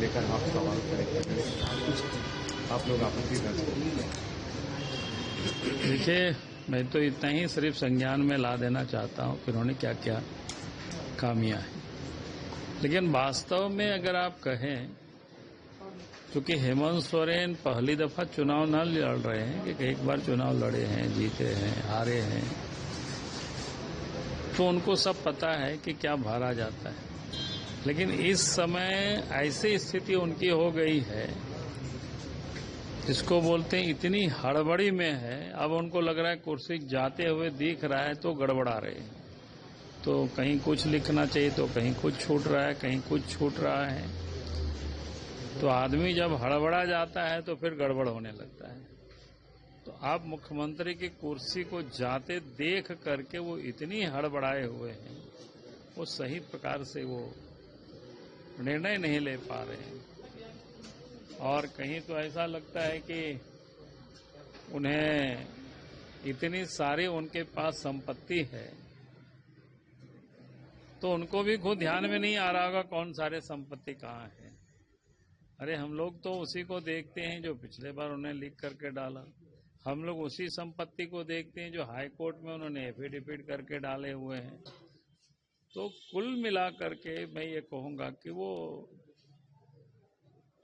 लेकर आप सवाल करेंगे, कुछ आप लोग आपत्ति दर्ज करेंगे? देखिए, मैं तो इतना ही सिर्फ संज्ञान में ला देना चाहता हूँ कि उन्होंने क्या क्या खामियां हैं। लेकिन वास्तव में अगर आप कहें, क्योंकि हेमंत सोरेन पहली दफा चुनाव न लड़ रहे हैं कि एक बार चुनाव लड़े हैं, जीते हैं, हारे हैं, तो उनको सब पता है कि क्या भरा जाता है। लेकिन इस समय ऐसी स्थिति उनकी हो गई है, जिसको बोलते हैं इतनी हड़बड़ी में है, अब उनको लग रहा है कुर्सी जाते हुए दिख रहा है तो गड़बड़ा रहे हैं। तो कहीं कुछ लिखना चाहिए तो कहीं कुछ छूट रहा है, कहीं कुछ छूट रहा है। तो आदमी जब हड़बड़ा जाता है तो फिर गड़बड़ होने लगता है। तो आप मुख्यमंत्री की कुर्सी को जाते देख करके वो इतनी हड़बड़ाए हुए हैं, वो सही प्रकार से वो निर्णय नहीं ले पा रहे हैं। और कहीं तो ऐसा लगता है कि उन्हें इतनी सारी उनके पास संपत्ति है, तो उनको भी खुद ध्यान में नहीं आ रहा होगा कौन सारे संपत्ति कहाँ है। अरे हम लोग तो उसी को देखते हैं जो पिछले बार उन्हें लिख करके डाला। हम लोग उसी संपत्ति को देखते हैं जो हाई कोर्ट में उन्होंने एफिडेविट करके डाले हुए हैं। तो कुल मिला करके मैं ये कहूंगा कि वो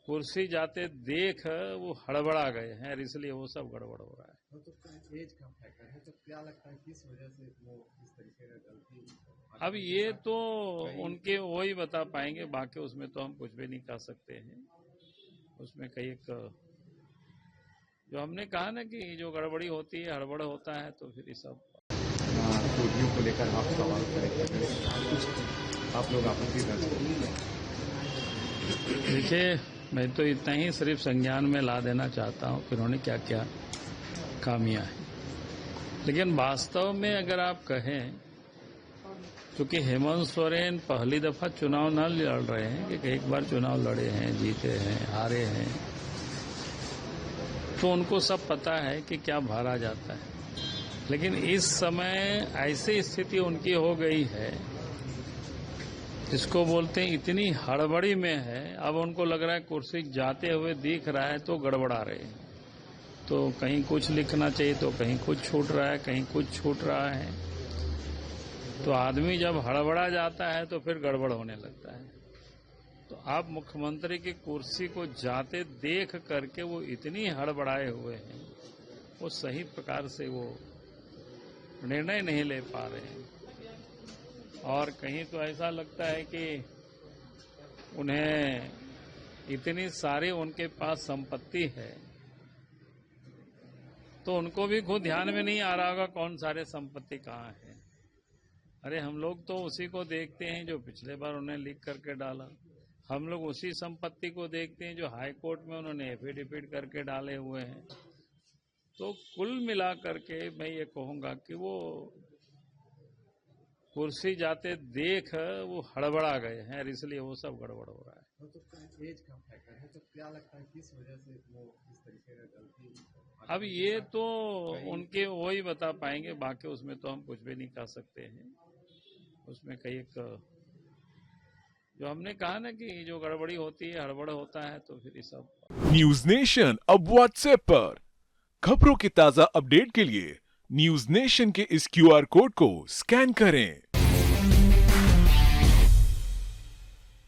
कुर्सी जाते देख वो हड़बड़ा गए हैं और इसलिए वो सब गड़बड़ हो रहा है। तो एज का फैक्टर है, तो क्या लगता है किस वजह से वो इस तरीके का गलती? अब ये तो उनके वो ही बता पाएंगे, बाकी उसमें तो हम कुछ भी नहीं कह सकते हैं। उसमें कई एक जो हमने कहा ना कि जो गड़बड़ी होती है, हड़बड़ होता है, तो फिर ये सब चोटियों को लेकर आप सवाल करेंगे, कुछ आप लोग आपत्ति दर्ज करेंगे? देखिए, मैं तो इतना ही सिर्फ संज्ञान में ला देना चाहता हूँ कि उन्होंने क्या क्या खामियां हैं। लेकिन वास्तव में अगर आप कहें, क्योंकि हेमंत सोरेन पहली दफा चुनाव न लड़ रहे हैं कि एक बार चुनाव लड़े हैं, जीते हैं, हारे हैं, तो उनको सब पता है कि क्या भरा जाता है। लेकिन इस समय ऐसी स्थिति उनकी हो गई है, जिसको बोलते हैं इतनी हड़बड़ी में है, अब उनको लग रहा है कुर्सी जाते हुए दिख रहा है तो गड़बड़ा रहे हैं। तो कहीं कुछ लिखना चाहिए तो कहीं कुछ छूट रहा है, कहीं कुछ छूट रहा है। तो आदमी जब हड़बड़ा जाता है तो फिर गड़बड़ होने लगता है। तो आप मुख्यमंत्री की कुर्सी को जाते देख करके वो इतनी हड़बड़ाए हुए हैं, वो सही प्रकार से वो निर्णय नहीं ले पा रहे हैं। और कहीं तो ऐसा लगता है कि उन्हें इतनी सारी उनके पास संपत्ति है, तो उनको भी खुद ध्यान में नहीं आ रहा होगा कौन सारे संपत्ति कहाँ है। अरे हम लोग तो उसी को देखते हैं जो पिछले बार उन्हें लिख करके डाला। हम लोग उसी संपत्ति को देखते हैं जो हाई कोर्ट में उन्होंने एफिडेविट करके डाले हुए हैं। तो कुल मिला करके मैं ये कहूंगा कि वो कुर्सी जाते देख वो हड़बड़ा गए हैं और इसलिए वो सब गड़बड़ हो रहा है। तो एज का फैक्टर है, तो क्या लगता है किस वजह से वो इस तरीके का गलती? अब ये तो उनके वो ही बता पाएंगे, बाकी उसमें तो हम कुछ भी नहीं कह सकते हैं। उसमें कई एक जो हमने कहा ना कि जो गड़बड़ी होती है, हड़बड़ होता है, तो फिर ये सब। न्यूज नेशन अब व्हाट्सएप पर खबरों के ताजा अपडेट के लिए न्यूज नेशन के इस क्यूआर कोड को स्कैन करें।